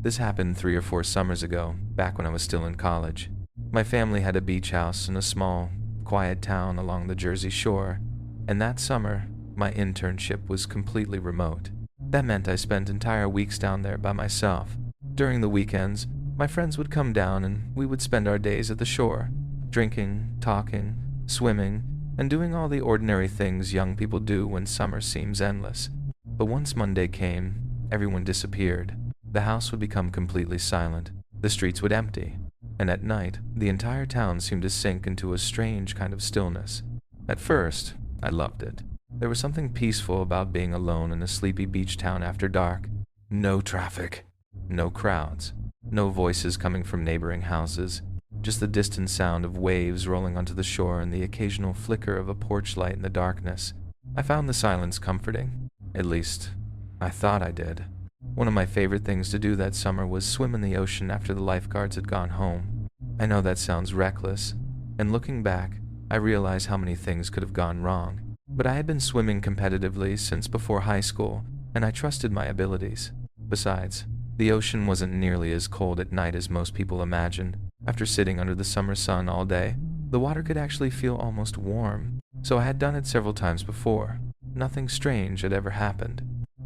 This happened 3 or 4 summers ago, back when I was still in college. My family had a beach house in a small, quiet town along the Jersey Shore, and that summer, my internship was completely remote. That meant I spent entire weeks down there by myself. During the weekends, my friends would come down and we would spend our days at the shore, drinking, talking, swimming, and doing all the ordinary things young people do when summer seems endless. But once Monday came, everyone disappeared. The house would become completely silent. The streets would empty. And at night, the entire town seemed to sink into a strange kind of stillness. At first, I loved it. There was something peaceful about being alone in a sleepy beach town after dark. No traffic, no crowds, no voices coming from neighboring houses, just the distant sound of waves rolling onto the shore and the occasional flicker of a porch light in the darkness. I found the silence comforting. At least, I thought I did. One of my favorite things to do that summer was swim in the ocean after the lifeguards had gone home. I know that sounds reckless, and looking back, I realize how many things could have gone wrong. But I had been swimming competitively since before high school, and I trusted my abilities. Besides, the ocean wasn't nearly as cold at night as most people imagine. After sitting under the summer sun all day, the water could actually feel almost warm, so I had done it several times before. Nothing strange had ever happened.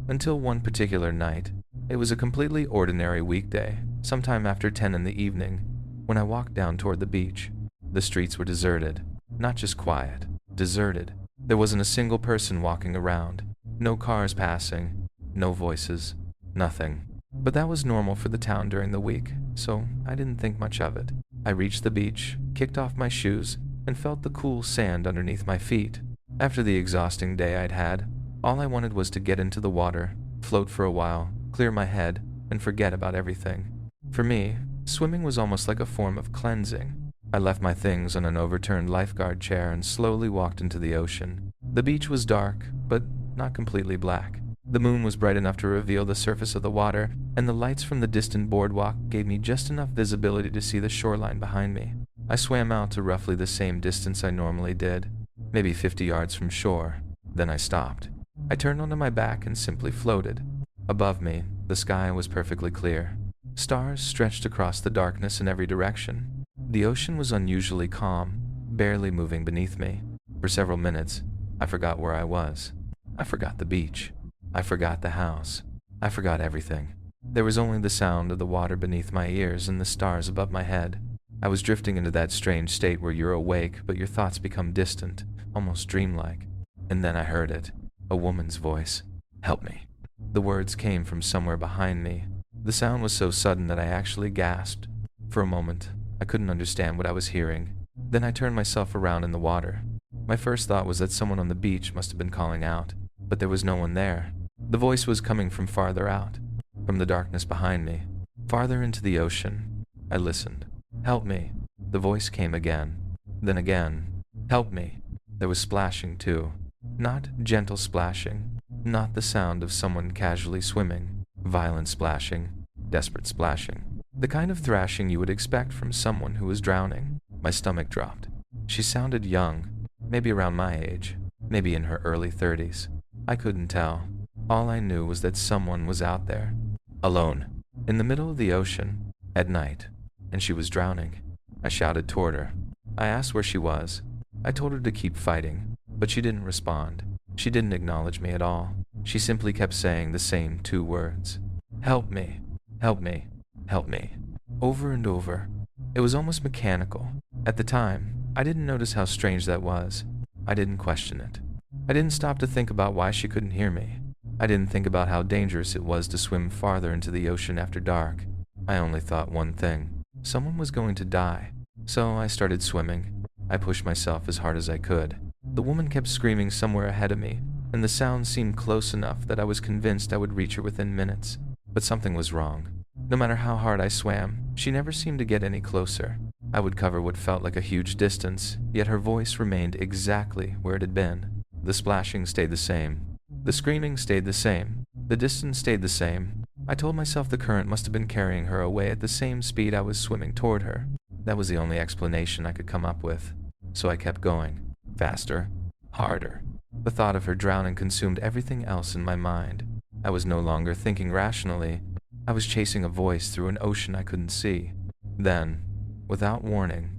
Until one particular night. It was a completely ordinary weekday, sometime after 10 in the evening, when I walked down toward the beach. The streets were deserted. Not just quiet, deserted. There wasn't a single person walking around. No cars passing. No voices. Nothing. But that was normal for the town during the week, so I didn't think much of it. I reached the beach, kicked off my shoes, and felt the cool sand underneath my feet. After the exhausting day I'd had, all I wanted was to get into the water, float for a while, clear my head, and forget about everything. For me, swimming was almost like a form of cleansing. I left my things on an overturned lifeguard chair and slowly walked into the ocean. The beach was dark, but not completely black. The moon was bright enough to reveal the surface of the water, and the lights from the distant boardwalk gave me just enough visibility to see the shoreline behind me. I swam out to roughly the same distance I normally did, maybe 50 yards from shore. Then I stopped. I turned onto my back and simply floated. Above me, the sky was perfectly clear. Stars stretched across the darkness in every direction. The ocean was unusually calm, barely moving beneath me. For several minutes, I forgot where I was. I forgot the beach. I forgot the house. I forgot everything. There was only the sound of the water beneath my ears and the stars above my head. I was drifting into that strange state where you're awake, but your thoughts become distant, almost dreamlike. And then I heard it. A woman's voice. "Help me." The words came from somewhere behind me. The sound was so sudden that I actually gasped. For a moment, I couldn't understand what I was hearing. Then I turned myself around in the water. My first thought was that someone on the beach must have been calling out, but there was no one there. The voice was coming from farther out, from the darkness behind me, farther into the ocean. I listened. "Help me." The voice came again. Then again. "Help me." There was splashing too. Not gentle splashing. Not the sound of someone casually swimming. Violent splashing. Desperate splashing. The kind of thrashing you would expect from someone who was drowning. My stomach dropped. She sounded young, maybe around my age, maybe in her early 30s. I couldn't tell. All I knew was that someone was out there, alone, in the middle of the ocean, at night, and she was drowning. I shouted toward her. I asked where she was. I told her to keep fighting, but she didn't respond. She didn't acknowledge me at all. She simply kept saying the same 2 words. "Help me, help me, help me," over and over. It was almost mechanical. At the time, I didn't notice how strange that was. I didn't question it. I didn't stop to think about why she couldn't hear me. I didn't think about how dangerous it was to swim farther into the ocean after dark. I only thought one thing. Someone was going to die. So I started swimming. I pushed myself as hard as I could. The woman kept screaming somewhere ahead of me, and the sound seemed close enough that I was convinced I would reach her within minutes. But something was wrong. No matter how hard I swam, she never seemed to get any closer. I would cover what felt like a huge distance, yet her voice remained exactly where it had been. The splashing stayed the same. The screaming stayed the same. The distance stayed the same. I told myself the current must have been carrying her away at the same speed I was swimming toward her. That was the only explanation I could come up with. So I kept going. Faster. Harder. The thought of her drowning consumed everything else in my mind. I was no longer thinking rationally. I was chasing a voice through an ocean I couldn't see. Then, without warning,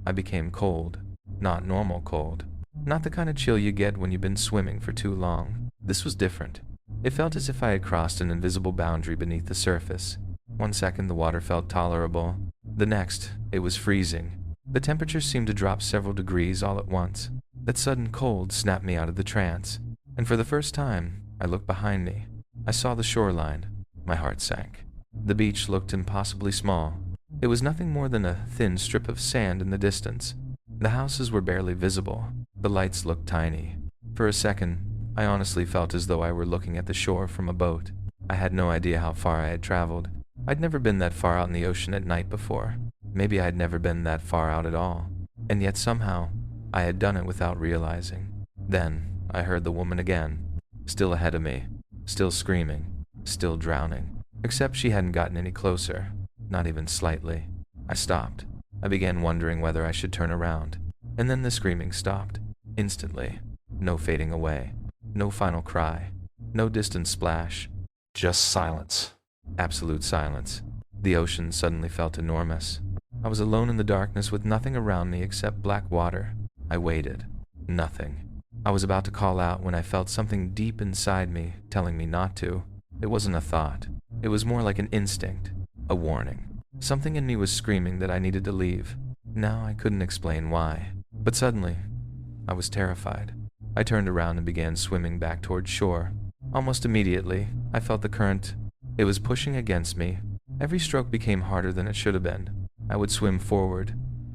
I became cold. Not normal cold. Not the kind of chill you get when you've been swimming for too long. This was different. It felt as if I had crossed an invisible boundary beneath the surface. One second the water felt tolerable. The next, it was freezing. The temperature seemed to drop several degrees all at once. That sudden cold snapped me out of the trance. And for the first time, I looked behind me. I saw the shoreline. My heart sank. The beach looked impossibly small. It was nothing more than a thin strip of sand in the distance. The houses were barely visible. The lights looked tiny. For a second, I honestly felt as though I were looking at the shore from a boat. I had no idea how far I had traveled. I'd never been that far out in the ocean at night before. Maybe I'd never been that far out at all. And yet somehow, I had done it without realizing. Then, I heard the woman again. Still ahead of me. Still screaming. Still drowning. Except she hadn't gotten any closer. Not even slightly. I stopped. I began wondering whether I should turn around. And then the screaming stopped. Instantly. No fading away. No final cry. No distant splash. Just silence. Absolute silence. The ocean suddenly felt enormous. I was alone in the darkness with nothing around me except black water. I waited. Nothing. I was about to call out when I felt something deep inside me telling me not to. It wasn't a thought. It was more like an instinct. A warning. Something in me was screaming that I needed to leave. Now I couldn't explain why. But suddenly, I was terrified. I turned around and began swimming back toward shore. Almost immediately, I felt the current. It was pushing against me. Every stroke became harder than it should have been. I would swim forward,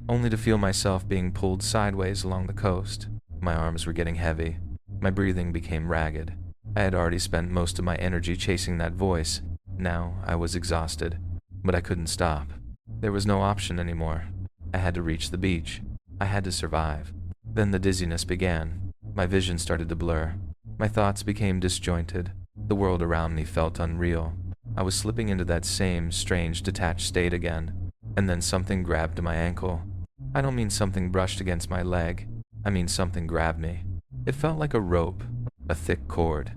only to feel myself being pulled sideways along the coast. My arms were getting heavy. My breathing became ragged. I had already spent most of my energy chasing that voice. Now I was exhausted, but I couldn't stop. There was no option anymore. I had to reach the beach. I had to survive. Then the dizziness began. My vision started to blur. My thoughts became disjointed. The world around me felt unreal. I was slipping into that same strange detached state again. And then something grabbed my ankle. I don't mean something brushed against my leg. I mean something grabbed me. It felt like a rope, a thick cord.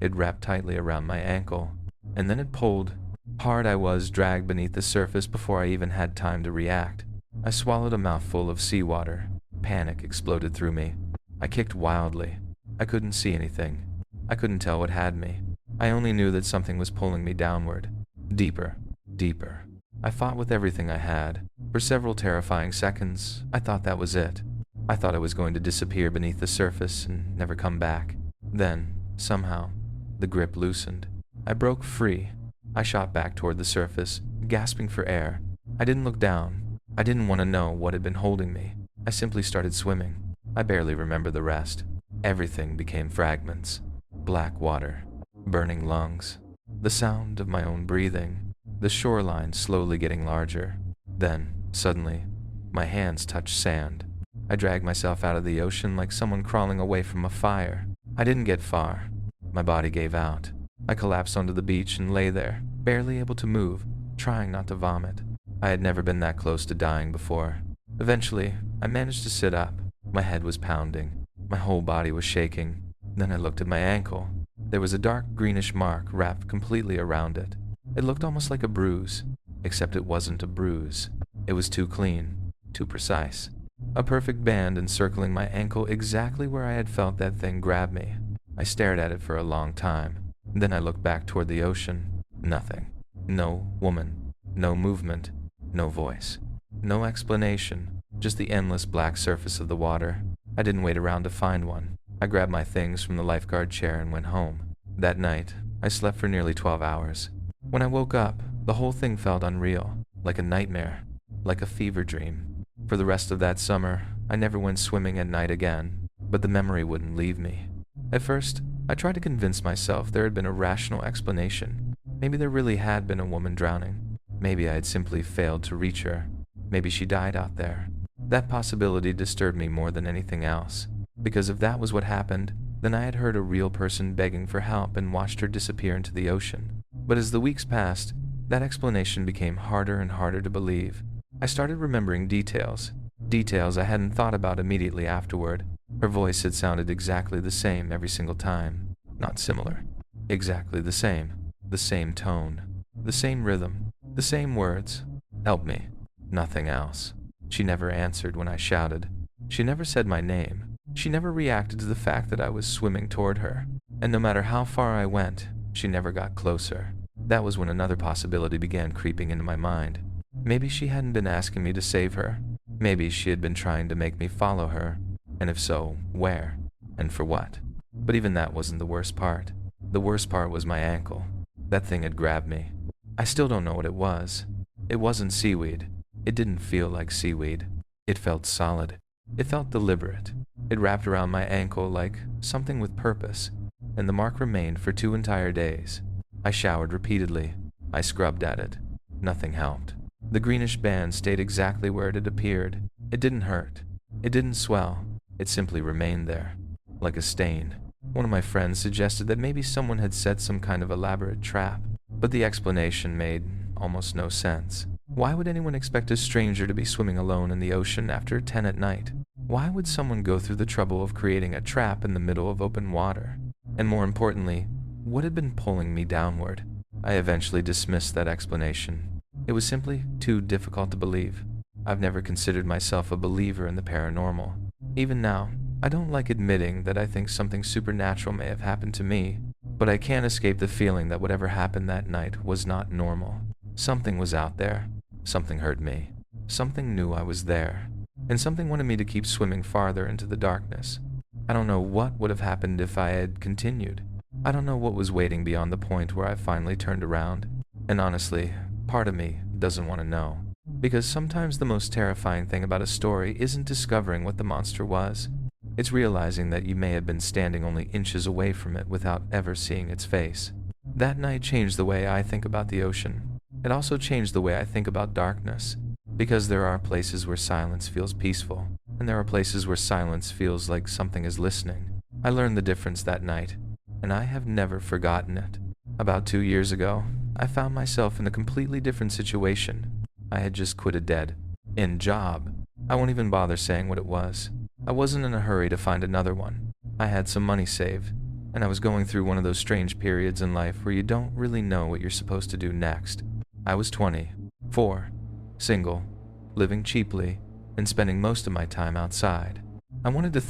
It wrapped tightly around my ankle. And then it pulled. Hard I was dragged beneath the surface before I even had time to react. I swallowed a mouthful of seawater. Panic exploded through me. I kicked wildly. I couldn't see anything. I couldn't tell what had me. I only knew that something was pulling me downward. Deeper. Deeper. I fought with everything I had. For several terrifying seconds, I thought that was it. I thought I was going to disappear beneath the surface and never come back. Then, somehow, the grip loosened. I broke free. I shot back toward the surface, gasping for air. I didn't look down. I didn't want to know what had been holding me. I simply started swimming. I barely remember the rest. Everything became fragments. Black water. Burning lungs. The sound of my own breathing. The shoreline slowly getting larger. Then, suddenly, my hands touched sand. I dragged myself out of the ocean like someone crawling away from a fire. I didn't get far. My body gave out. I collapsed onto the beach and lay there, barely able to move, trying not to vomit. I had never been that close to dying before. Eventually, I managed to sit up. My head was pounding. My whole body was shaking. Then I looked at my ankle. There was a dark greenish mark wrapped completely around it. It looked almost like a bruise, except it wasn't a bruise. It was too clean, too precise. A perfect band encircling my ankle exactly where I had felt that thing grab me. I stared at it for a long time. Then I looked back toward the ocean. Nothing. No woman. No movement. No voice. No explanation. Just the endless black surface of the water. I didn't wait around to find one. I grabbed my things from the lifeguard chair and went home. That night, I slept for nearly 12 hours. When I woke up, the whole thing felt unreal, like a nightmare, like a fever dream. For the rest of that summer, I never went swimming at night again, but the memory wouldn't leave me. At first, I tried to convince myself there had been a rational explanation. Maybe there really had been a woman drowning. Maybe I had simply failed to reach her. Maybe she died out there. That possibility disturbed me more than anything else, because if that was what happened, then I had heard a real person begging for help and watched her disappear into the ocean. But as the weeks passed, that explanation became harder and harder to believe. I started remembering details I hadn't thought about immediately afterward. Her voice had sounded exactly the same every single time. Not similar. Exactly the same tone. the same rhythm, the same words. Help me. Nothing else. She never answered when I shouted. She never said my name. She never reacted to the fact that I was swimming toward her. And no matter how far I went, she never got closer. That was when another possibility began creeping into my mind. Maybe she hadn't been asking me to save her. Maybe she had been trying to make me follow her. And if so, where? And for what? But even that wasn't the worst part. The worst part was my ankle. That thing had grabbed me. I still don't know what it was. It wasn't seaweed. It didn't feel like seaweed. It felt solid. It felt deliberate. It wrapped around my ankle like something with purpose, and the mark remained for 2 entire days. I showered repeatedly. I scrubbed at it. Nothing helped. The greenish band stayed exactly where it had appeared. It didn't hurt. It didn't swell. It simply remained there, like a stain. One of my friends suggested that maybe someone had set some kind of elaborate trap, but the explanation made almost no sense. Why would anyone expect a stranger to be swimming alone in the ocean after 10 at night? Why would someone go through the trouble of creating a trap in the middle of open water? And more importantly, what had been pulling me downward? I eventually dismissed that explanation. It was simply too difficult to believe. I've never considered myself a believer in the paranormal. Even now, I don't like admitting that I think something supernatural may have happened to me, but I can't escape the feeling that whatever happened that night was not normal. Something was out there. Something hurt me. Something knew I was there. And something wanted me to keep swimming farther into the darkness. I don't know what would have happened if I had continued. I don't know what was waiting beyond the point where I finally turned around. And honestly, part of me doesn't want to know. Because sometimes the most terrifying thing about a story isn't discovering what the monster was. It's realizing that you may have been standing only inches away from it without ever seeing its face. That night changed the way I think about the ocean. It also changed the way I think about darkness. Because there are places where silence feels peaceful, and there are places where silence feels like something is listening. I learned the difference that night, and I have never forgotten it. About 2 years ago, I found myself in a completely different situation. I had just quit a dead-end job. I won't even bother saying what it was. I wasn't in a hurry to find another one. I had some money saved, and I was going through one of those strange periods in life where you don't really know what you're supposed to do next. I was 24, single, living cheaply, and spending most of my time outside. I wanted to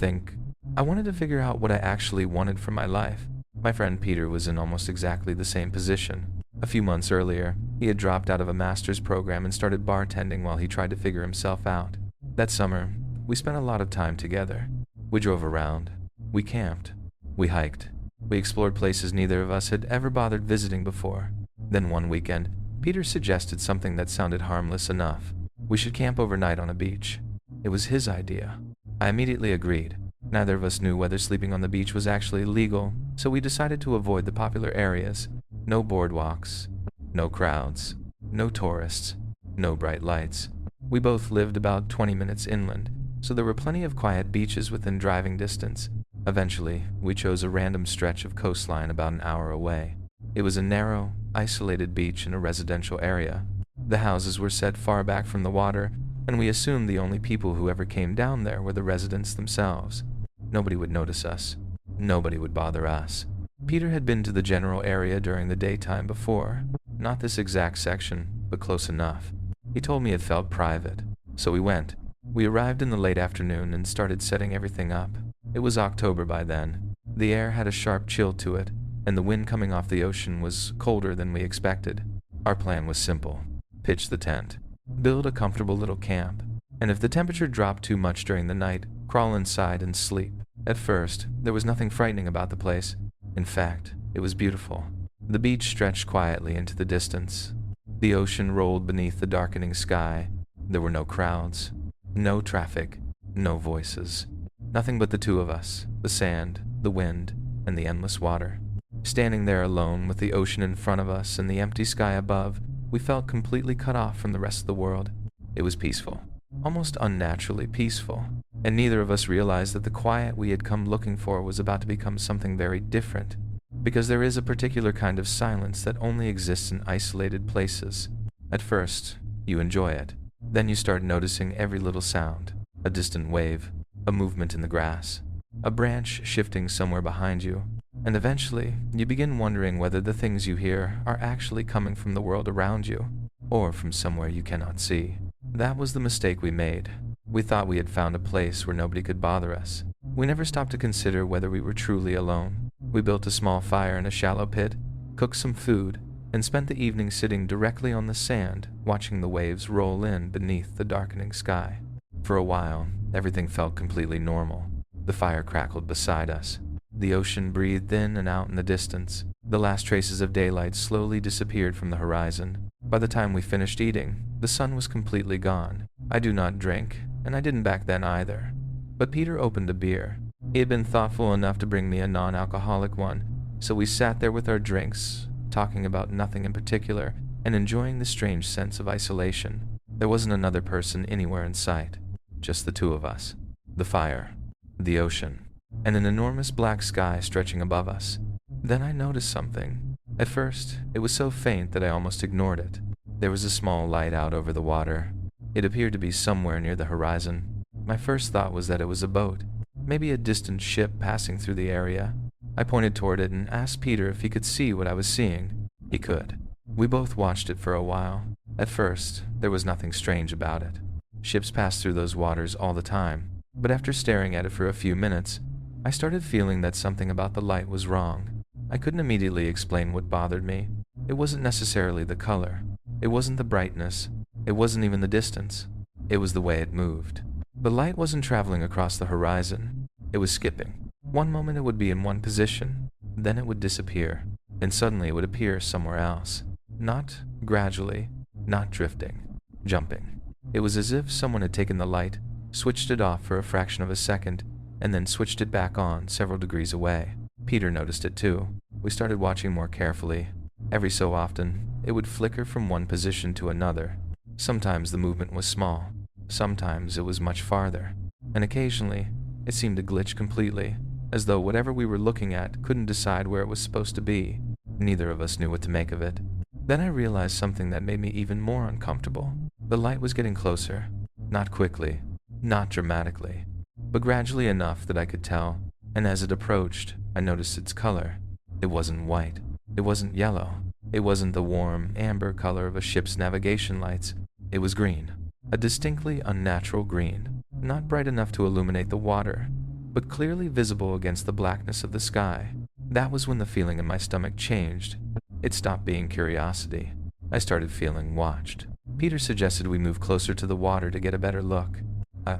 figure out what I actually wanted from my life. My friend Peter was in almost exactly the same position. A few months earlier, he had dropped out of a master's program and started bartending while he tried to figure himself out. That summer, we spent a lot of time together. We drove around. We camped. We hiked. We explored places neither of us had ever bothered visiting before. Then one weekend, Peter suggested something that sounded harmless enough. We should camp overnight on a beach. It was his idea. I immediately agreed. Neither of us knew whether sleeping on the beach was actually legal, so we decided to avoid the popular areas. No boardwalks, no crowds, no tourists, no bright lights. We both lived about 20 minutes inland, so there were plenty of quiet beaches within driving distance. Eventually, we chose a random stretch of coastline about an hour away. It was a narrow, isolated beach in a residential area. The houses were set far back from the water, and we assumed the only people who ever came down there were the residents themselves. Nobody would notice us. Nobody would bother us. Peter had been to the general area during the daytime before. Not this exact section, but close enough. He told me it felt private, so we went. We arrived in the late afternoon and started setting everything up. It was October by then. The air had a sharp chill to it, and the wind coming off the ocean was colder than we expected. Our plan was simple. Pitch the tent. Build a comfortable little camp. And if the temperature dropped too much during the night, crawl inside and sleep. At first, there was nothing frightening about the place. In fact, it was beautiful. The beach stretched quietly into the distance. The ocean rolled beneath the darkening sky. There were no crowds, no traffic, no voices. Nothing but the two of us, the sand, the wind, and the endless water. Standing there alone with the ocean in front of us and the empty sky above, we felt completely cut off from the rest of the world. It was peaceful, almost unnaturally peaceful, and neither of us realized that the quiet we had come looking for was about to become something very different, because there is a particular kind of silence that only exists in isolated places. At first, you enjoy it. Then you start noticing every little sound, a distant wave, a movement in the grass, a branch shifting somewhere behind you. And eventually, you begin wondering whether the things you hear are actually coming from the world around you, or from somewhere you cannot see. That was the mistake we made. We thought we had found a place where nobody could bother us. We never stopped to consider whether we were truly alone. We built a small fire in a shallow pit, cooked some food, and spent the evening sitting directly on the sand, watching the waves roll in beneath the darkening sky. For a while, everything felt completely normal. The fire crackled beside us. The ocean breathed in and out in the distance. The last traces of daylight slowly disappeared from the horizon. By the time we finished eating, the sun was completely gone. I do not drink, and I didn't back then either. But Peter opened a beer. He had been thoughtful enough to bring me a non-alcoholic one, so we sat there with our drinks, talking about nothing in particular, and enjoying the strange sense of isolation. There wasn't another person anywhere in sight, just the two of us, the fire, the ocean, and an enormous black sky stretching above us. Then I noticed something. At first, it was so faint that I almost ignored it. There was a small light out over the water. It appeared to be somewhere near the horizon. My first thought was that it was a boat, maybe a distant ship passing through the area. I pointed toward it and asked Peter if he could see what I was seeing. He could. We both watched it for a while. At first, there was nothing strange about it. Ships passed through those waters all the time. But after staring at it for a few minutes, I started feeling that something about the light was wrong. I couldn't immediately explain what bothered me. It wasn't necessarily the color. It wasn't the brightness. It wasn't even the distance. It was the way it moved. The light wasn't traveling across the horizon. It was skipping. One moment it would be in one position, then it would disappear, and suddenly it would appear somewhere else. Not gradually, not drifting, jumping. It was as if someone had taken the light, switched it off for a fraction of a second, and then switched it back on several degrees away. Peter noticed it too. We started watching more carefully. Every so often, it would flicker from one position to another. Sometimes the movement was small. Sometimes it was much farther. And occasionally, it seemed to glitch completely, as though whatever we were looking at couldn't decide where it was supposed to be. Neither of us knew what to make of it. Then I realized something that made me even more uncomfortable. The light was getting closer. Not quickly, not dramatically, but gradually enough that I could tell, and as it approached, I noticed its color. It wasn't white. It wasn't yellow. It wasn't the warm, amber color of a ship's navigation lights. It was green. A distinctly unnatural green. Not bright enough to illuminate the water, but clearly visible against the blackness of the sky. That was when the feeling in my stomach changed. It stopped being curiosity. I started feeling watched. Peter suggested we move closer to the water to get a better look. I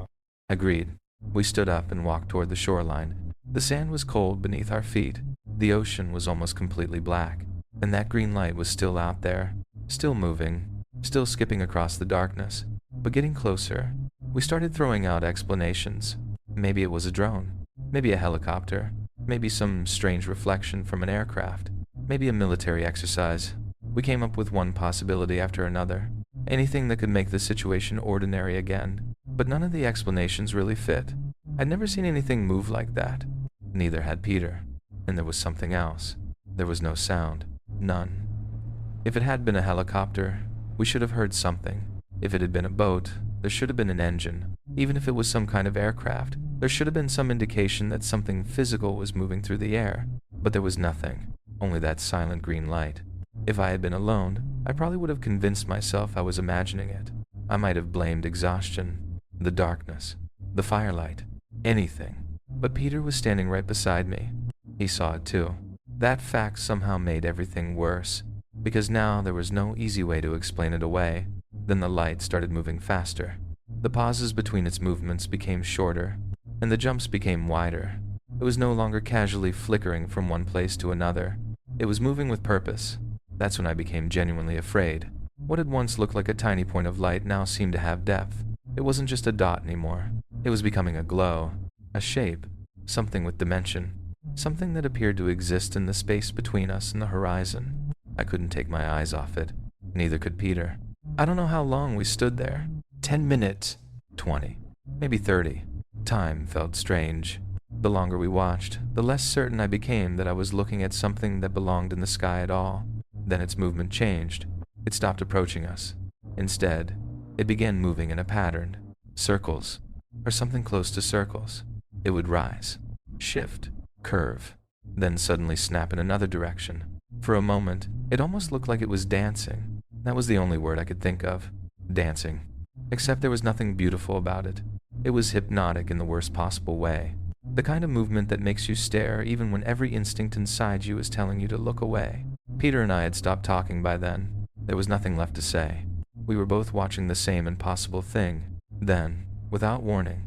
agreed. We stood up and walked toward the shoreline. The sand was cold beneath our feet. The ocean was almost completely black, and that green light was still out there, still moving, still skipping across the darkness. But getting closer, we started throwing out explanations. Maybe it was a drone, maybe a helicopter, maybe some strange reflection from an aircraft, maybe a military exercise. We came up with one possibility after another, anything that could make the situation ordinary again, but none of the explanations really fit. I'd never seen anything move like that. Neither had Peter. And there was something else. There was no sound. None. If it had been a helicopter, we should have heard something. If it had been a boat, there should have been an engine. Even if it was some kind of aircraft, there should have been some indication that something physical was moving through the air. But there was nothing. Only that silent green light. If I had been alone, I probably would have convinced myself I was imagining it. I might have blamed exhaustion, the darkness, the firelight, anything. But Peter was standing right beside me. He saw it too. That fact somehow made everything worse, because now there was no easy way to explain it away. Then the light started moving faster. The pauses between its movements became shorter, and the jumps became wider. It was no longer casually flickering from one place to another. It was moving with purpose. That's when I became genuinely afraid. What had once looked like a tiny point of light now seemed to have depth. It wasn't just a dot anymore. It was becoming a glow, a shape, something with dimension, something that appeared to exist in the space between us and the horizon. I couldn't take my eyes off it. Neither could Peter. I don't know how long we stood there. 10 minutes, 20, maybe 30. Time felt strange. The longer we watched, the less certain I became that I was looking at something that belonged in the sky at all. Then its movement changed. It stopped approaching us. Instead, it began moving in a pattern. Circles, or something close to circles. It would rise, shift, curve, then suddenly snap in another direction. For a moment, it almost looked like it was dancing. That was the only word I could think of. Dancing. Except there was nothing beautiful about it. It was hypnotic in the worst possible way. The kind of movement that makes you stare even when every instinct inside you is telling you to look away. Peter and I had stopped talking by then. There was nothing left to say. We were both watching the same impossible thing. Then, without warning,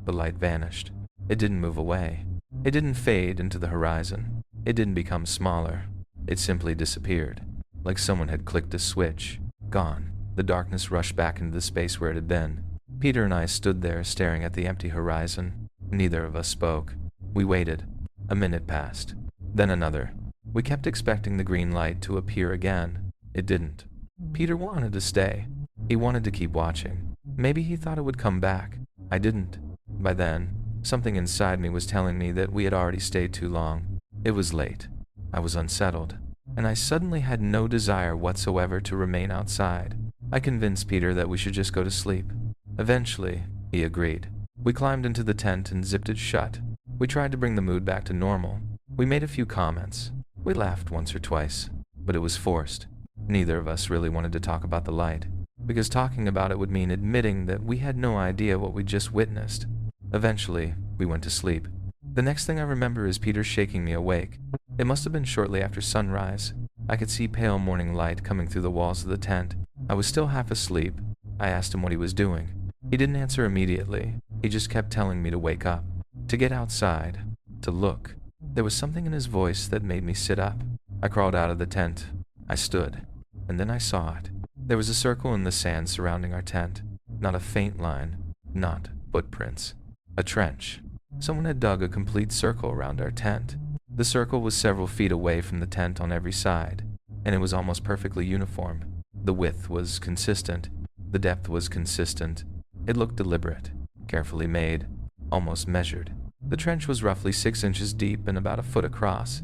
the light vanished. It didn't move away. It didn't fade into the horizon. It didn't become smaller. It simply disappeared, like someone had clicked a switch. Gone. The darkness rushed back into the space where it had been. Peter and I stood there staring at the empty horizon. Neither of us spoke. We waited. A minute passed. Then another. We kept expecting the green light to appear again. It didn't. Peter wanted to stay. He wanted to keep watching. Maybe he thought it would come back. I didn't. By then, something inside me was telling me that we had already stayed too long. It was late. I was unsettled, and I suddenly had no desire whatsoever to remain outside. I convinced Peter that we should just go to sleep. Eventually, he agreed. We climbed into the tent and zipped it shut. We tried to bring the mood back to normal. We made a few comments. We laughed once or twice, but it was forced. Neither of us really wanted to talk about the light, because talking about it would mean admitting that we had no idea what we'd just witnessed. Eventually, we went to sleep. The next thing I remember is Peter shaking me awake. It must have been shortly after sunrise. I could see pale morning light coming through the walls of the tent. I was still half asleep. I asked him what he was doing. He didn't answer immediately. He just kept telling me to wake up, to get outside, to look. There was something in his voice that made me sit up. I crawled out of the tent. I stood, and then I saw it. There was a circle in the sand surrounding our tent. Not a faint line, not footprints. A trench. Someone had dug a complete circle around our tent. The circle was several feet away from the tent on every side, and it was almost perfectly uniform. The width was consistent. The depth was consistent. It looked deliberate, carefully made, almost measured. The trench was roughly 6 inches deep and about a foot across.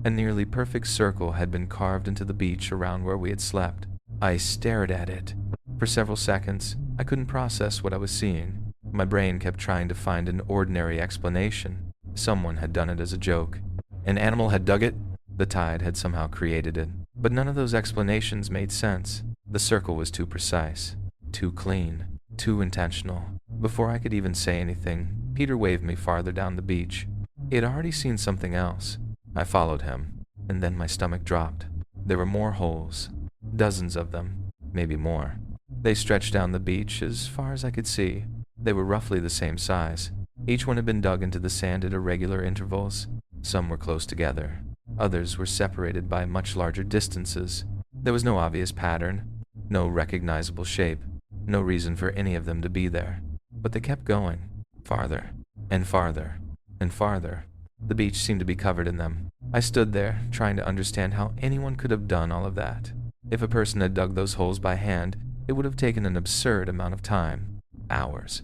A nearly perfect circle had been carved into the beach around where we had slept. I stared at it. For several seconds, I couldn't process what I was seeing. My brain kept trying to find an ordinary explanation. Someone had done it as a joke. An animal had dug it. The tide had somehow created it. But none of those explanations made sense. The circle was too precise, too clean, too intentional. Before I could even say anything, Peter waved me farther down the beach. He had already seen something else. I followed him, and then my stomach dropped. There were more holes. Dozens of them, maybe more. They stretched down the beach as far as I could see. They were roughly the same size. Each one had been dug into the sand at irregular intervals. Some were close together. Others were separated by much larger distances. There was no obvious pattern, no recognizable shape, no reason for any of them to be there. But they kept going, farther, and farther, and farther. The beach seemed to be covered in them. I stood there, trying to understand how anyone could have done all of that. If a person had dug those holes by hand, it would have taken an absurd amount of time. Hours.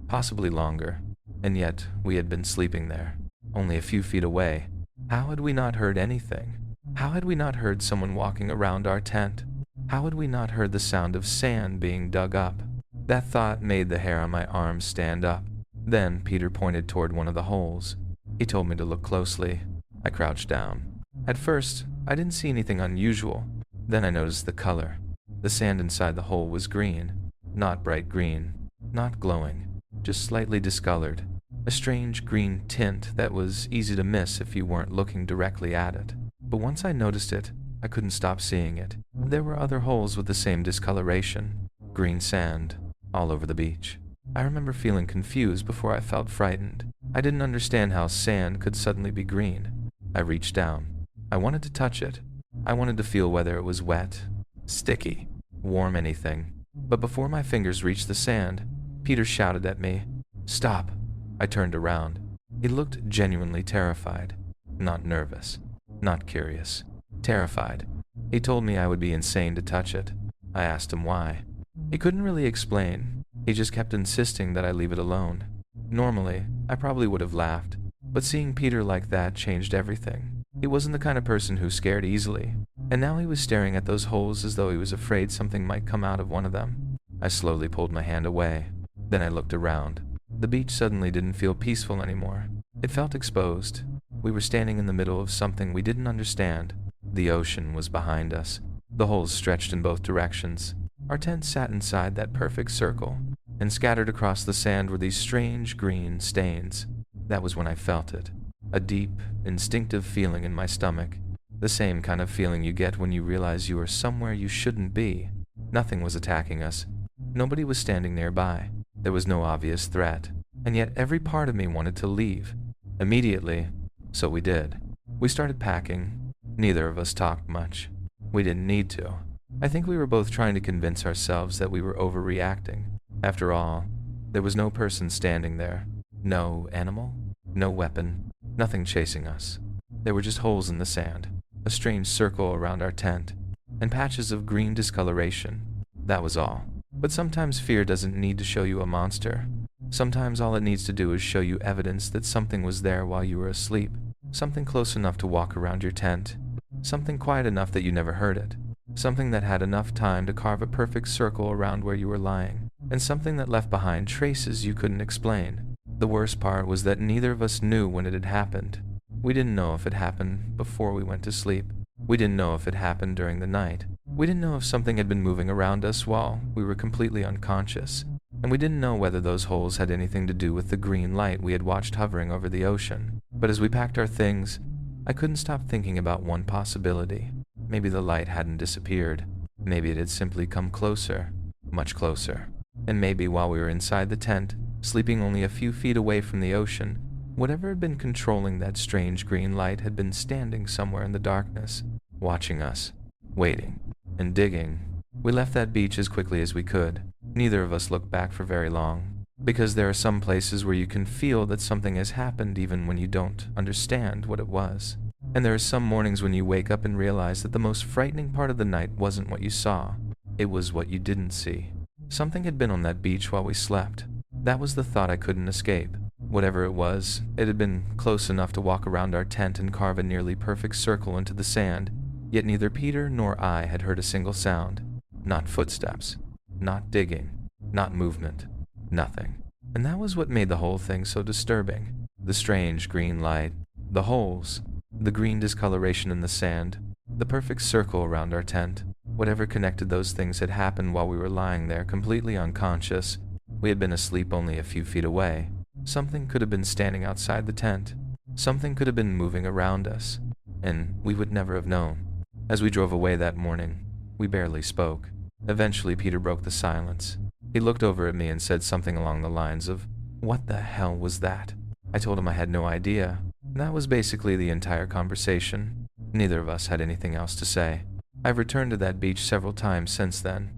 Possibly longer. And yet, we had been sleeping there, only a few feet away. How had we not heard anything? How had we not heard someone walking around our tent? How had we not heard the sound of sand being dug up? That thought made the hair on my arms stand up. Then Peter pointed toward one of the holes. He told me to look closely. I crouched down. At first, I didn't see anything unusual. Then I noticed the color. The sand inside the hole was green. Not bright green. Not glowing. Just slightly discolored. A strange green tint that was easy to miss if you weren't looking directly at it. But once I noticed it, I couldn't stop seeing it. There were other holes with the same discoloration. Green sand, all over the beach. I remember feeling confused before I felt frightened. I didn't understand how sand could suddenly be green. I reached down. I wanted to touch it. I wanted to feel whether it was wet, sticky, warm, anything. But before my fingers reached the sand, Peter shouted at me, "Stop!" I turned around. He looked genuinely terrified. Not nervous. Not curious. Terrified. He told me I would be insane to touch it. I asked him why. He couldn't really explain. He just kept insisting that I leave it alone. Normally, I probably would have laughed, but seeing Peter like that changed everything. He wasn't the kind of person who scared easily, and now he was staring at those holes as though he was afraid something might come out of one of them. I slowly pulled my hand away. Then I looked around. The beach suddenly didn't feel peaceful anymore. It felt exposed. We were standing in the middle of something we didn't understand. The ocean was behind us. The holes stretched in both directions. Our tent sat inside that perfect circle, and scattered across the sand were these strange green stains. That was when I felt it. A deep, instinctive feeling in my stomach. The same kind of feeling you get when you realize you are somewhere you shouldn't be. Nothing was attacking us. Nobody was standing nearby. There was no obvious threat. And yet every part of me wanted to leave. Immediately, so we did. We started packing. Neither of us talked much. We didn't need to. I think we were both trying to convince ourselves that we were overreacting. After all, there was no person standing there. No animal, no weapon, nothing chasing us. There were just holes in the sand, a strange circle around our tent, and patches of green discoloration. That was all. But sometimes fear doesn't need to show you a monster. Sometimes all it needs to do is show you evidence that something was there while you were asleep. Something close enough to walk around your tent. Something quiet enough that you never heard it. Something that had enough time to carve a perfect circle around where you were lying. And something that left behind traces you couldn't explain. The worst part was that neither of us knew when it had happened. We didn't know if it happened before we went to sleep. We didn't know if it happened during the night. We didn't know if something had been moving around us while we were completely unconscious. And we didn't know whether those holes had anything to do with the green light we had watched hovering over the ocean. But as we packed our things, I couldn't stop thinking about one possibility. Maybe the light hadn't disappeared. Maybe it had simply come closer, much closer. And maybe while we were inside the tent, sleeping only a few feet away from the ocean, whatever had been controlling that strange green light had been standing somewhere in the darkness, watching us, waiting, and digging. We left that beach as quickly as we could. Neither of us looked back for very long, because there are some places where you can feel that something has happened even when you don't understand what it was. And there are some mornings when you wake up and realize that the most frightening part of the night wasn't what you saw. It was what you didn't see. Something had been on that beach while we slept. That was the thought I couldn't escape. Whatever it was, it had been close enough to walk around our tent and carve a nearly perfect circle into the sand, yet neither Peter nor I had heard a single sound. Not footsteps, not digging, not movement, nothing. And that was what made the whole thing so disturbing. The strange green light, the holes, the green discoloration in the sand, the perfect circle around our tent. Whatever connected those things had happened while we were lying there completely unconscious. We had been asleep only a few feet away. Something could have been standing outside the tent. Something could have been moving around us. And we would never have known. As we drove away that morning, we barely spoke. Eventually, Peter broke the silence. He looked over at me and said something along the lines of, "What the hell was that?" I told him I had no idea. That was basically the entire conversation. Neither of us had anything else to say. I've returned to that beach several times since then,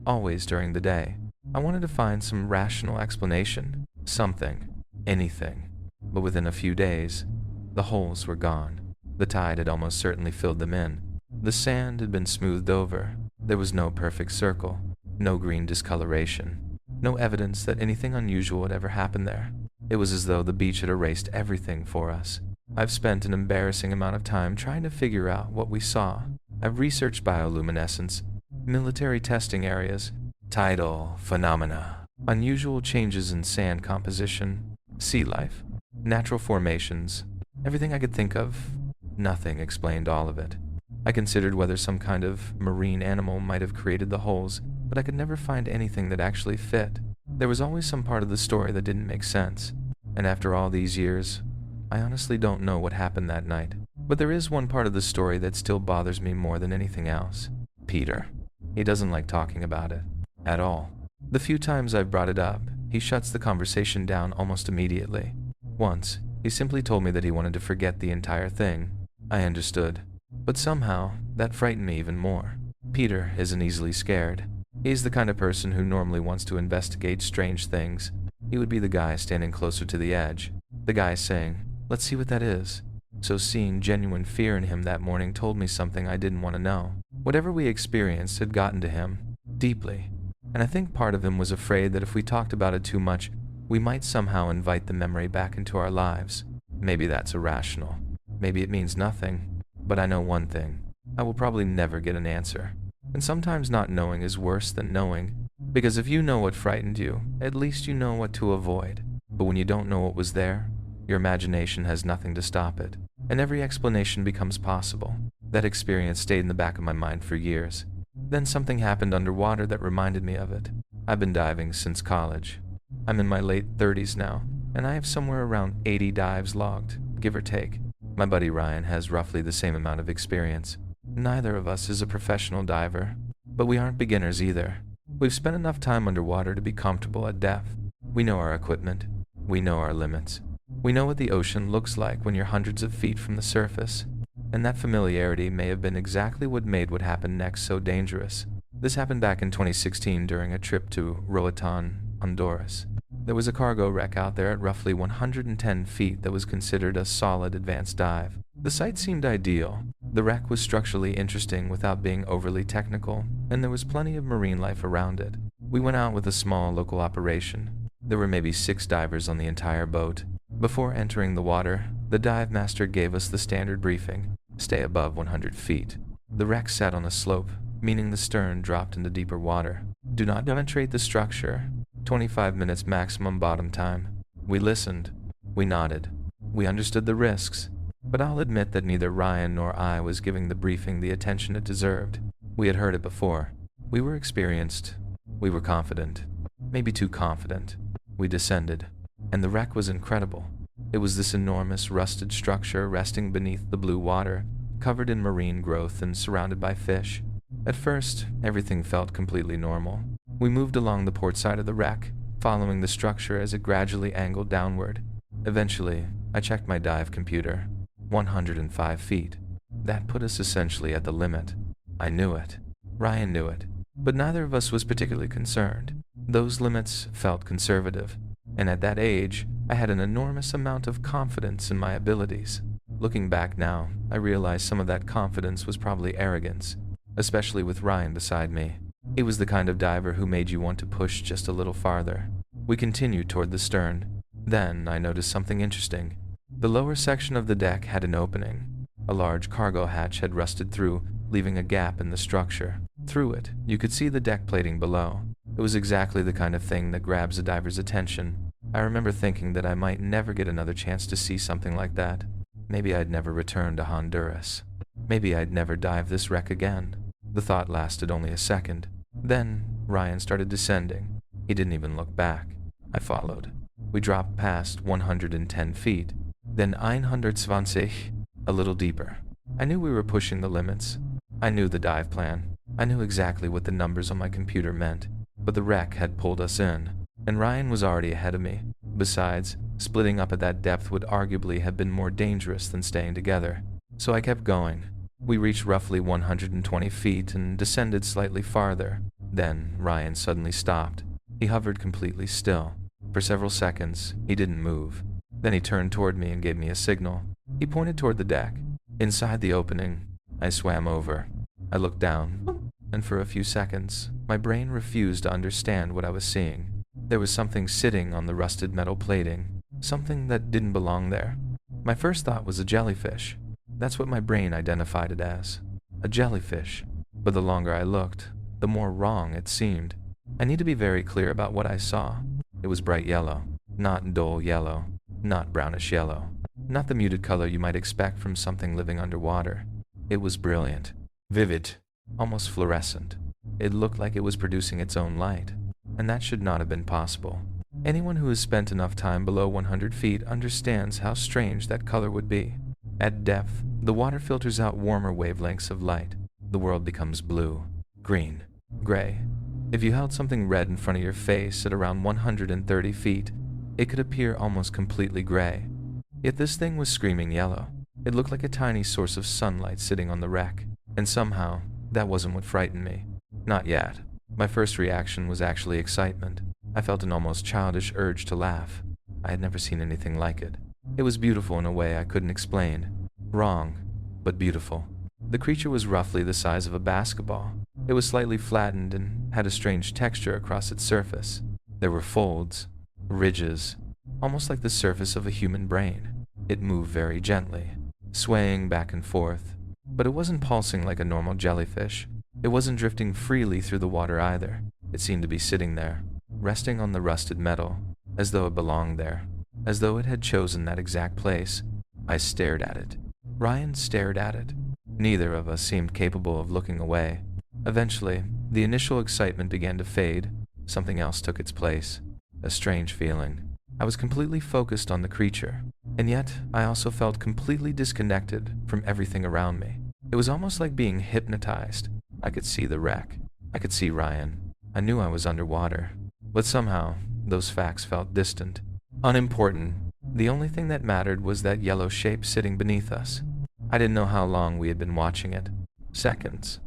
always during the day. I wanted to find some rational explanation, something, anything. But within a few days, the holes were gone. The tide had almost certainly filled them in. The sand had been smoothed over. There was no perfect circle, no green discoloration, no evidence that anything unusual had ever happened there. It was as though the beach had erased everything for us. I've spent an embarrassing amount of time trying to figure out what we saw. I've researched bioluminescence, military testing areas, tidal phenomena, unusual changes in sand composition, sea life, natural formations, everything I could think of. Nothing explained all of it. I considered whether some kind of marine animal might have created the holes, but I could never find anything that actually fit. There was always some part of the story that didn't make sense. And after all these years, I honestly don't know what happened that night. But there is one part of the story that still bothers me more than anything else. Peter. He doesn't like talking about it. At all. The few times I've brought it up, he shuts the conversation down almost immediately. Once, he simply told me that he wanted to forget the entire thing. I understood. But somehow, that frightened me even more. Peter isn't easily scared. He's the kind of person who normally wants to investigate strange things. He would be the guy standing closer to the edge. The guy saying, "Let's see what that is." So seeing genuine fear in him that morning told me something I didn't want to know. Whatever we experienced had gotten to him, deeply. And I think part of him was afraid that if we talked about it too much, we might somehow invite the memory back into our lives. Maybe that's irrational. Maybe it means nothing. But I know one thing. I will probably never get an answer. And sometimes not knowing is worse than knowing. Because if you know what frightened you, at least you know what to avoid. But when you don't know what was there, your imagination has nothing to stop it. and every explanation becomes possible. That experience stayed in the back of my mind for years. Then something happened underwater that reminded me of it. I've been diving since college. I'm in my late 30s now, and I have somewhere around 80 dives logged, give or take. My buddy Ryan has roughly the same amount of experience. Neither of us is a professional diver, but we aren't beginners either. We've spent enough time underwater to be comfortable at depth. We know our equipment. We know our limits. We know what the ocean looks like when you're hundreds of feet from the surface. And that familiarity may have been exactly what made what happened next so dangerous. This happened back in 2016 during a trip to Roatan, Honduras. There was a cargo wreck out there at roughly 110 feet that was considered a solid advanced dive. The site seemed ideal. The wreck was structurally interesting without being overly technical, and there was plenty of marine life around it. We went out with a small local operation. There were maybe 6 divers on the entire boat. Before entering the water, the dive master gave us the standard briefing: stay above 100 feet. The wreck sat on a slope, meaning the stern dropped into deeper water. Do not penetrate the structure. 25 minutes maximum bottom time. We listened. We nodded. We understood the risks. But I'll admit that neither Ryan nor I was giving the briefing the attention it deserved. We had heard it before. We were experienced. We were confident. Maybe too confident. We descended. And the wreck was incredible. It was this enormous rusted structure resting beneath the blue water, covered in marine growth and surrounded by fish. At first, everything felt completely normal. We moved along the port side of the wreck, following the structure as it gradually angled downward. Eventually, I checked my dive computer. 105 feet. That put us essentially at the limit. I knew it. Ryan knew it. But neither of us was particularly concerned. Those limits felt conservative. And at that age, I had an enormous amount of confidence in my abilities. Looking back now, I realize some of that confidence was probably arrogance, especially with Ryan beside me. He was the kind of diver who made you want to push just a little farther. We continued toward the stern. Then I noticed something interesting. The lower section of the deck had an opening. A large cargo hatch had rusted through, leaving a gap in the structure. Through it, you could see the deck plating below. It was exactly the kind of thing that grabs a diver's attention. I remember thinking that I might never get another chance to see something like that. Maybe I'd never return to Honduras. Maybe I'd never dive this wreck again. The thought lasted only a second. Then, Ryan started descending. He didn't even look back. I followed. We dropped past 110 feet. Then 120, a little deeper. I knew we were pushing the limits. I knew the dive plan. I knew exactly what the numbers on my computer meant. But the wreck had pulled us in, and Ryan was already ahead of me. Besides, splitting up at that depth would arguably have been more dangerous than staying together. So I kept going. We reached roughly 120 feet and descended slightly farther. Then Ryan suddenly stopped. He hovered completely still. For several seconds, he didn't move. Then he turned toward me and gave me a signal. He pointed toward the deck. Inside the opening, I swam over. I looked down, and for a few seconds, my brain refused to understand what I was seeing. There was something sitting on the rusted metal plating, something that didn't belong there. My first thought was a jellyfish. That's what my brain identified it as. A jellyfish. But the longer I looked, the more wrong it seemed. I need to be very clear about what I saw. It was bright yellow, not dull yellow, not brownish yellow, not the muted color you might expect from something living underwater. It was brilliant, vivid, almost fluorescent. It looked like it was producing its own light, and that should not have been possible. Anyone who has spent enough time below 100 feet understands how strange that color would be. At depth, the water filters out warmer wavelengths of light. The world becomes blue, green, gray. If you held something red in front of your face at around 130 feet, it could appear almost completely gray. Yet this thing was screaming yellow. It looked like a tiny source of sunlight sitting on the wreck, and somehow, that wasn't what frightened me. Not yet. My first reaction was actually excitement. I felt an almost childish urge to laugh. I had never seen anything like it. It was beautiful in a way I couldn't explain. Wrong, but beautiful. The creature was roughly the size of a basketball. It was slightly flattened and had a strange texture across its surface. There were folds, ridges, almost like the surface of a human brain. It moved very gently, swaying back and forth. But it wasn't pulsing like a normal jellyfish. It wasn't drifting freely through the water either. It seemed to be sitting there, resting on the rusted metal, as though it belonged there, as though it had chosen that exact place. I stared at it. Ryan stared at it. Neither of us seemed capable of looking away. Eventually, the initial excitement began to fade. Something else took its place. A strange feeling. I was completely focused on the creature, and yet I also felt completely disconnected from everything around me. It was almost like being hypnotized. I could see the wreck. I could see Ryan. I knew I was underwater, but somehow those facts felt distant, unimportant. The only thing that mattered was that yellow shape sitting beneath us. I didn't know how long we had been watching it. Seconds.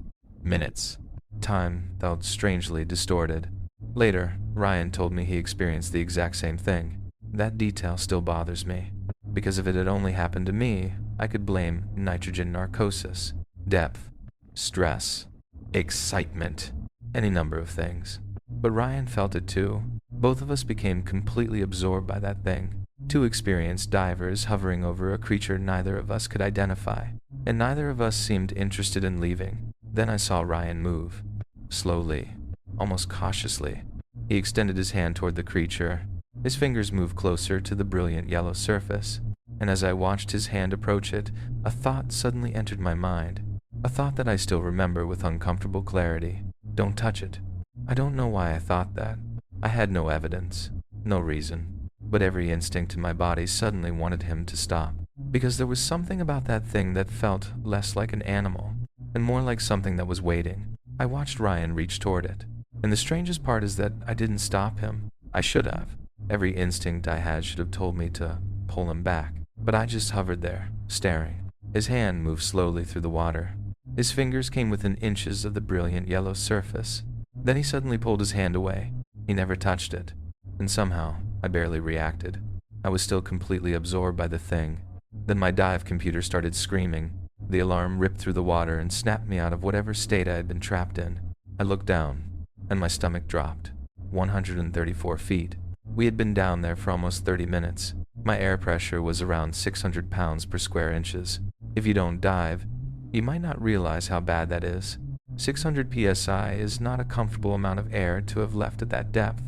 Minutes. Time felt strangely distorted. Later, Ryan told me he experienced the exact same thing. That detail still bothers me, because if it had only happened to me, I could blame nitrogen narcosis, depth, stress, excitement, any number of things. But Ryan felt it too. Both of us became completely absorbed by that thing. Two experienced divers hovering over a creature neither of us could identify, and neither of us seemed interested in leaving. Then I saw Ryan move. Slowly, almost cautiously. He extended his hand toward the creature. His fingers moved closer to the brilliant yellow surface, and as I watched his hand approach it, a thought suddenly entered my mind. A thought that I still remember with uncomfortable clarity. Don't touch it. I don't know why I thought that. I had no evidence, no reason, but every instinct in my body suddenly wanted him to stop, because there was something about that thing that felt less like an animal, and more like something that was waiting. I watched Ryan reach toward it, and the strangest part is that I didn't stop him. I should have. Every instinct I had should have told me to pull him back, but I just hovered there, staring. His hand moved slowly through the water. His fingers came within inches of the brilliant yellow surface. Then he suddenly pulled his hand away. He never touched it, and somehow I barely reacted. I was still completely absorbed by the thing. Then my dive computer started screaming. The alarm ripped through the water and snapped me out of whatever state I had been trapped in. I looked down, and my stomach dropped. 134 feet. We had been down there for almost 30 minutes. My air pressure was around 600 pounds per square inches. If you don't dive, you might not realize how bad that is. 600 psi is not a comfortable amount of air to have left at that depth.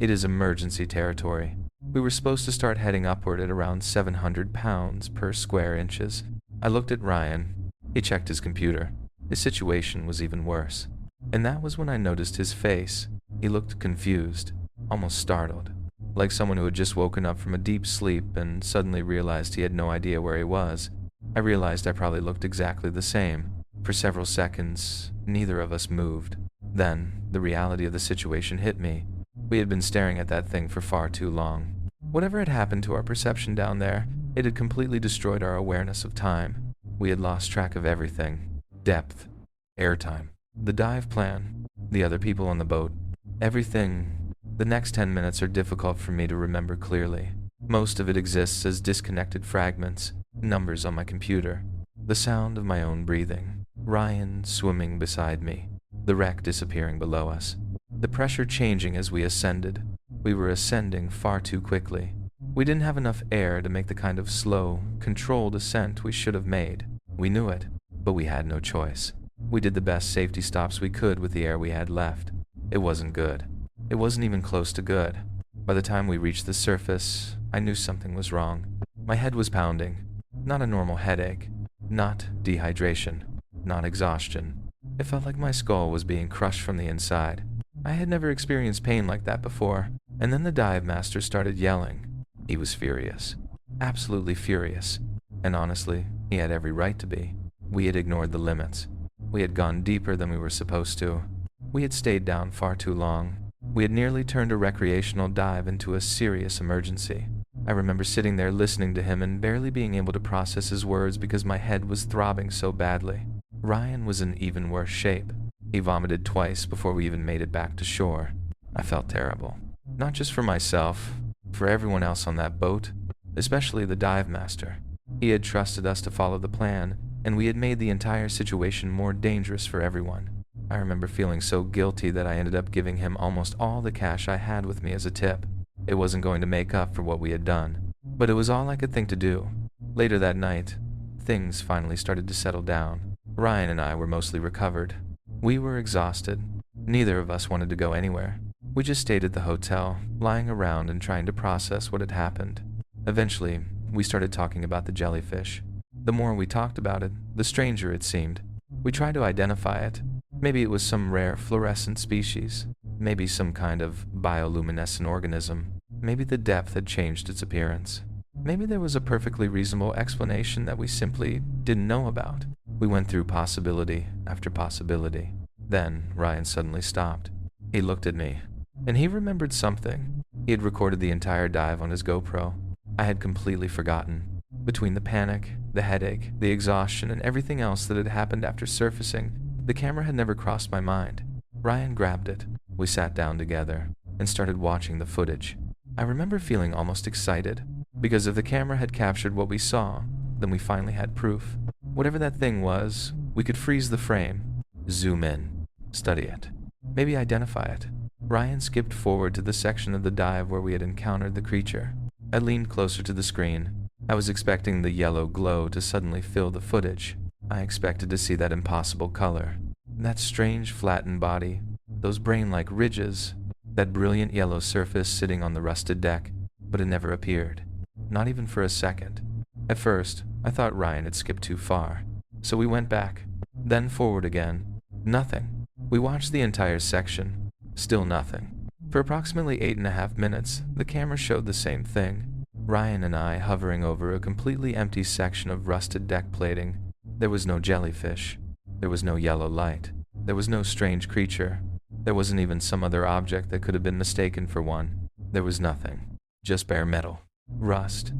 It is emergency territory. We were supposed to start heading upward at around 700 pounds per square inches. I looked at Ryan. He checked his computer. His situation was even worse. And that was when I noticed his face. He looked confused, almost startled, like someone who had just woken up from a deep sleep and suddenly realized he had no idea where he was. I realized I probably looked exactly the same. For several seconds, neither of us moved. Then, the reality of the situation hit me. We had been staring at that thing for far too long. Whatever had happened to our perception down there, it had completely destroyed our awareness of time. We had lost track of everything. Depth, airtime, the dive plan, the other people on the boat, everything. The next 10 minutes are difficult for me to remember clearly. Most of it exists as disconnected fragments, numbers on my computer, the sound of my own breathing, Ryan swimming beside me, the wreck disappearing below us, the pressure changing as we ascended. We were ascending far too quickly. We didn't have enough air to make the kind of slow, controlled ascent we should have made. We knew it, but we had no choice. We did the best safety stops we could with the air we had left. It wasn't good. It wasn't even close to good. By the time we reached the surface, I knew something was wrong. My head was pounding. Not a normal headache. Not dehydration. Not exhaustion. It felt like my skull was being crushed from the inside. I had never experienced pain like that before. And then the dive master started yelling. He was furious. Absolutely furious. And honestly, he had every right to be. We had ignored the limits. We had gone deeper than we were supposed to. We had stayed down far too long. We had nearly turned a recreational dive into a serious emergency. I remember sitting there listening to him and barely being able to process his words because my head was throbbing so badly. Ryan was in even worse shape. He vomited twice before we even made it back to shore. I felt terrible. Not just for myself, for everyone else on that boat, especially the dive master. He had trusted us to follow the plan, and we had made the entire situation more dangerous for everyone. I remember feeling so guilty that I ended up giving him almost all the cash I had with me as a tip. It wasn't going to make up for what we had done, but it was all I could think to do. Later that night, things finally started to settle down. Ryan and I were mostly recovered. We were exhausted. Neither of us wanted to go anywhere. We just stayed at the hotel, lying around and trying to process what had happened. Eventually, we started talking about the jellyfish. The more we talked about it, the stranger it seemed. We tried to identify it. Maybe it was some rare fluorescent species. Maybe some kind of bioluminescent organism. Maybe the depth had changed its appearance. Maybe there was a perfectly reasonable explanation that we simply didn't know about. We went through possibility after possibility. Then Ryan suddenly stopped. He looked at me, and he remembered something. He had recorded the entire dive on his GoPro. I had completely forgotten. Between the panic, the headache, the exhaustion, and everything else that had happened after surfacing, the camera had never crossed my mind. Ryan grabbed it. We sat down together and started watching the footage. I remember feeling almost excited, because if the camera had captured what we saw, then we finally had proof. Whatever that thing was, we could freeze the frame, zoom in, study it, maybe identify it. Ryan skipped forward to the section of the dive where we had encountered the creature. I leaned closer to the screen. I was expecting the yellow glow to suddenly fill the footage. I expected to see that impossible color, that strange flattened body, those brain-like ridges, that brilliant yellow surface sitting on the rusted deck, but it never appeared. Not even for a second. At first, I thought Ryan had skipped too far, so we went back, then forward again. Nothing. We watched the entire section. Still nothing. For approximately 8.5 minutes, the camera showed the same thing. Ryan and I hovering over a completely empty section of rusted deck plating. There was no jellyfish. There was no yellow light. There was no strange creature. There wasn't even some other object that could have been mistaken for one. There was nothing. Just bare metal. Rust.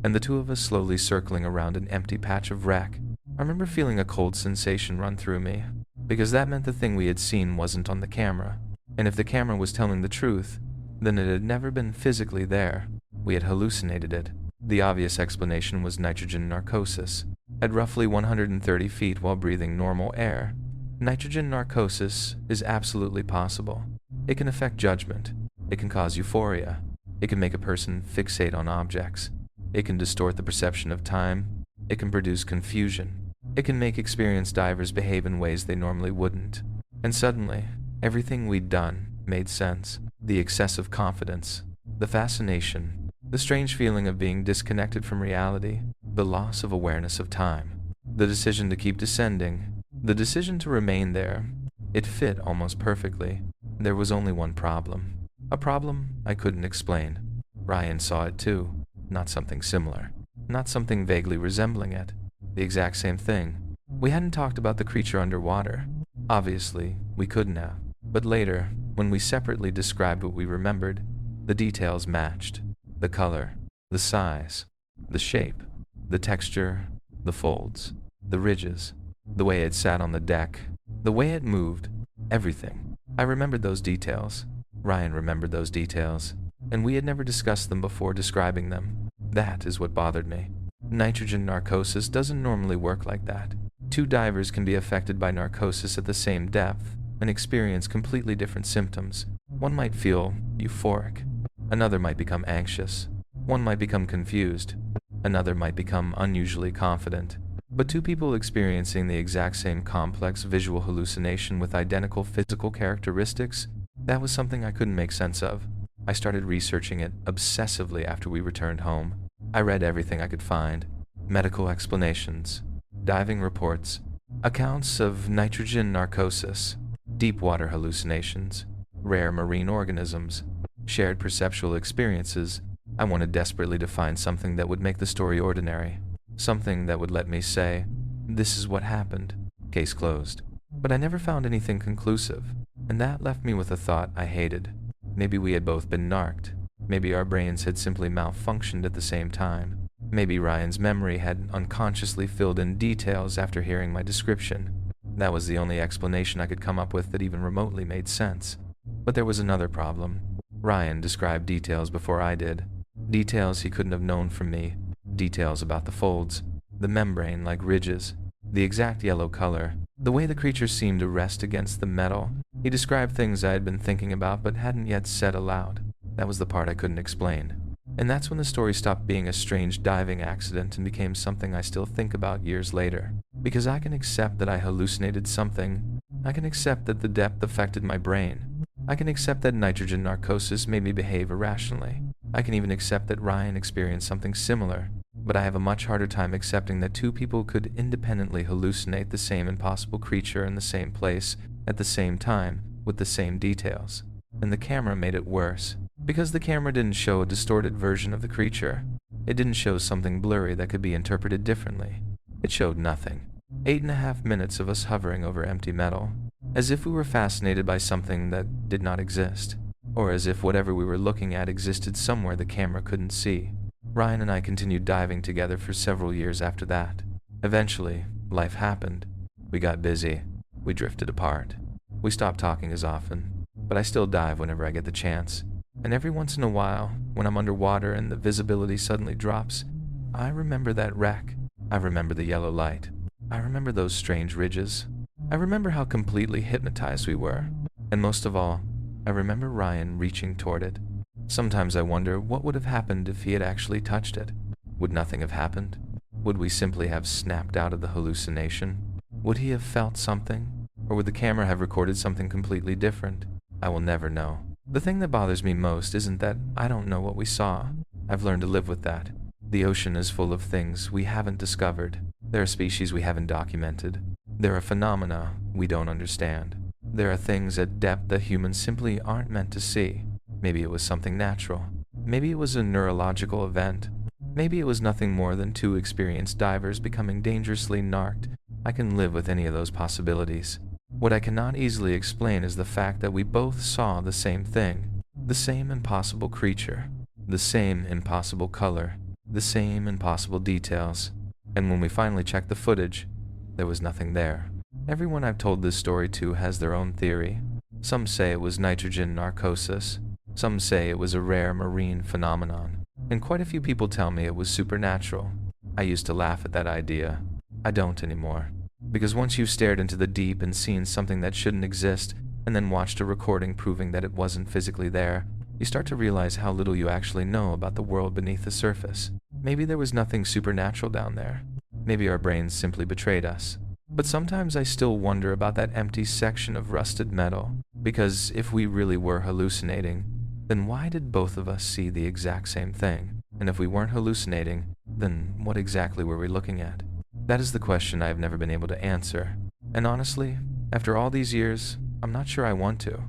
And the two of us slowly circling around an empty patch of wreck. I remember feeling a cold sensation run through me, because that meant the thing we had seen wasn't on the camera. And if the camera was telling the truth, then it had never been physically there. We had hallucinated it. The obvious explanation was nitrogen narcosis. At roughly 130 feet while breathing normal air, nitrogen narcosis is absolutely possible. It can affect judgment. It can cause euphoria. It can make a person fixate on objects. It can distort the perception of time. It can produce confusion. It can make experienced divers behave in ways they normally wouldn't. And suddenly, everything we'd done made sense. The excessive confidence, the fascination, the strange feeling of being disconnected from reality, the loss of awareness of time, the decision to keep descending, the decision to remain there. It fit almost perfectly. There was only one problem. A problem I couldn't explain. Ryan saw it too. Not something similar. Not something vaguely resembling it. The exact same thing. We hadn't talked about the creature underwater. Obviously, we couldn't have. But later, when we separately described what we remembered, the details matched. The color, the size, the shape, the texture, the folds, the ridges, the way it sat on the deck, the way it moved, everything. I remembered those details. Ryan remembered those details, and we had never discussed them before describing them. That is what bothered me. Nitrogen narcosis doesn't normally work like that. Two divers can be affected by narcosis at the same depth and experience completely different symptoms. One might feel euphoric. Another might become anxious. One might become confused. Another might become unusually confident. But two people experiencing the exact same complex visual hallucination with identical physical characteristics, that was something I couldn't make sense of. I started researching it obsessively after we returned home. I read everything I could find. Medical explanations, diving reports, accounts of nitrogen narcosis, deep water hallucinations, rare marine organisms, shared perceptual experiences. I wanted desperately to find something that would make the story ordinary. Something that would let me say, this is what happened, case closed. But I never found anything conclusive, and that left me with a thought I hated. Maybe we had both been narked. Maybe our brains had simply malfunctioned at the same time. Maybe Ryan's memory had unconsciously filled in details after hearing my description. That was the only explanation I could come up with that even remotely made sense. But there was another problem. Ryan described details before I did. Details he couldn't have known from me. Details about the folds, the membrane like ridges, the exact yellow color, the way the creature seemed to rest against the metal. He described things I had been thinking about but hadn't yet said aloud. That was the part I couldn't explain. And that's when the story stopped being a strange diving accident and became something I still think about years later. Because I can accept that I hallucinated something. I can accept that the depth affected my brain. I can accept that nitrogen narcosis made me behave irrationally. I can even accept that Ryan experienced something similar. but I have a much harder time accepting that two people could independently hallucinate the same impossible creature in the same place at the same time with the same details. And the camera made it worse, because the camera didn't show a distorted version of the creature. It didn't show something blurry that could be interpreted differently. It showed nothing. 8.5 minutes of us hovering over empty metal, as if we were fascinated by something that did not exist, or as if whatever we were looking at existed somewhere the camera couldn't see. Ryan and I continued diving together for several years after that. Eventually, life happened. We got busy. We drifted apart. We stopped talking as often, but I still dive whenever I get the chance. And every once in a while, when I'm underwater and the visibility suddenly drops, I remember that wreck. I remember the yellow light. I remember those strange ridges. I remember how completely hypnotized we were. And most of all, I remember Ryan reaching toward it. Sometimes I wonder what would have happened if he had actually touched it. Would nothing have happened? Would we simply have snapped out of the hallucination? Would he have felt something? Or would the camera have recorded something completely different? I will never know. The thing that bothers me most isn't that I don't know what we saw. I've learned to live with that. The ocean is full of things we haven't discovered. There are species we haven't documented. There are phenomena we don't understand. There are things at depth that humans simply aren't meant to see. Maybe it was something natural. Maybe it was a neurological event. Maybe it was nothing more than two experienced divers becoming dangerously narked. I can live with any of those possibilities. What I cannot easily explain is the fact that we both saw the same thing, the same impossible creature, the same impossible color, the same impossible details. And when we finally checked the footage, there was nothing there. Everyone I've told this story to has their own theory. Some say it was nitrogen narcosis. Some say it was a rare marine phenomenon. And quite a few people tell me it was supernatural. I used to laugh at that idea. I don't anymore. Because once you've stared into the deep and seen something that shouldn't exist, and then watched a recording proving that it wasn't physically there, you start to realize how little you actually know about the world beneath the surface. Maybe there was nothing supernatural down there. Maybe our brains simply betrayed us. But sometimes I still wonder about that empty section of rusted metal, because if we really were hallucinating, then why did both of us see the exact same thing? And if we weren't hallucinating, then what exactly were we looking at? That is the question I have never been able to answer. And honestly, after all these years, I'm not sure I want to.